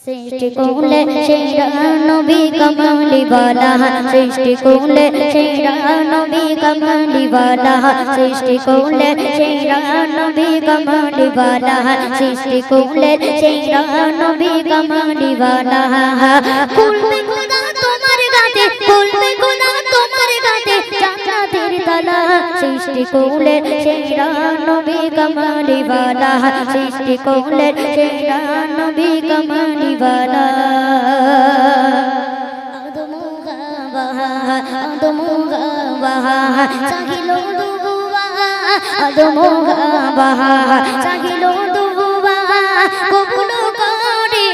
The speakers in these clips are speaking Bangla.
সৃষ্টি করলে সেরা নবী কামলিওয়ালা, সৃষ্টি করলে সেরা নবী কামলিওয়ালা, সৃষ্টি করলে সেরা নবী কামলিওয়ালা, সৃষ্টি করলে সেরা নবী কামলিওয়ালা। খুলবে খোদা তোমার গাতে, খুলবে খোদা তোমার গাতে জান্নাতের তালা, সৃষ্টি করলে সেরা নবী কামলিওয়ালা, সৃষ্টি করলে সেরা নবী কামলিওয়ালা। চাহিলো দুয়া, আদমো গাওয়া চাহিলো দুয়া, কবুল করে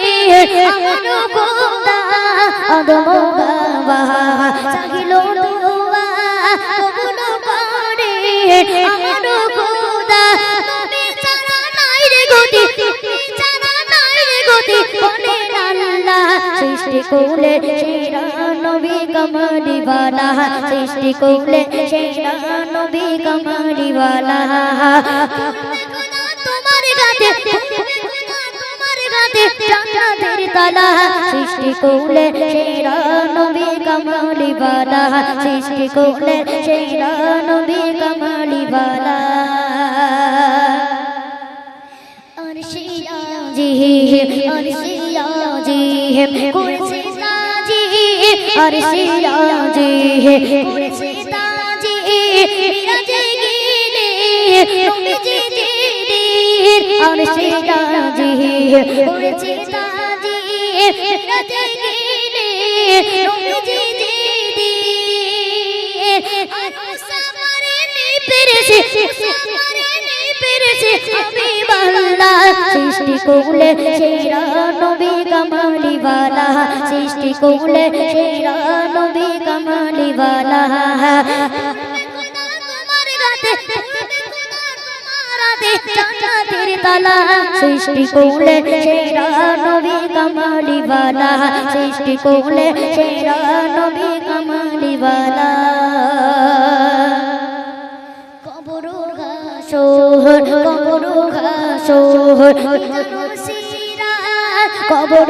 আমার খোদা, আদমো গাওয়া চাহিলো দুয়া, কবুল করে আমার খোদা। তুমি ছাড়া নাই রে গতি, তুমি ছাড়া নাই রে গতি, বলেন আল্লাহ। সৃষ্টি করলে সেরা নবী কামলিওয়ালা, সৃষ্টি করলে সেরা নবী কামলিওয়ালা। তোমার গাতে, তোমার গাতে জান্নাতের তালা, সৃষ্টি করলে সেরা নবী কামলিওয়ালা, সৃষ্টি করলে সেরা নবী কামলিওয়ালা। জি আর শিয়া জি করেছে তাজি, আর শিয়া জি করেছে তাজি, মিরাজে গেলে নবীজি জিদির, আর শিয়া জি করেছে তাজি, মিরাজে গেলে নবীজি জিদির। সামারে নেই পেরেছে, সামারে নেই পেরেছে হাবিবাল্লাহ। সৃষ্টি করলে সেরা নবী কামলিওয়ালা, সৃষ্টি করলে সেরা নবী কামলিওয়ালা। তোমার গাতে, তোমার গাতে জান্নাতের তালা, সৃষ্টি করলে সেরা নবী কামলিওয়ালা, সৃষ্টি করলে সেরা নবী কামলিওয়ালা। সোহর কবর সোহর জানো সিরা, কবর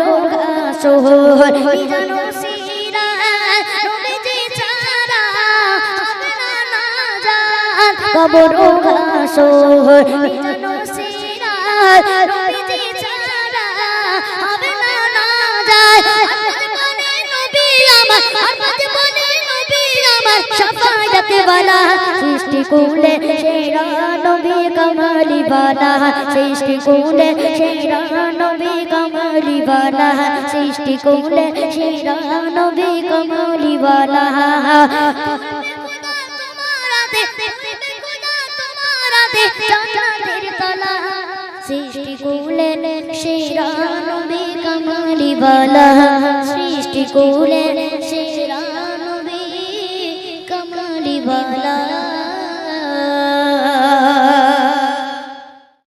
সোহর জানো সিরা, নবীজি ছাড়া হবে না নাজাত, কবর সোহর জানো সিরা, নবীজি ছাড়া হবে না নাজাত। আর বলে নবী আমার, আর বলে নবী আমার শাফায়াত ওয়ালা। সৃষ্টি করলে সেরা নবী কামলিওয়ালা, সৃষ্টি করলে সেরা নবী কামলিওয়ালা, সৃষ্টি করলে সেরা নবী কামলিওয়ালা। জান্নাতের তালা, সৃষ্টি করলে সেরা নবী কামলিওয়ালা, সৃষ্টি করলে সেরা নবী কামলিওয়ালা।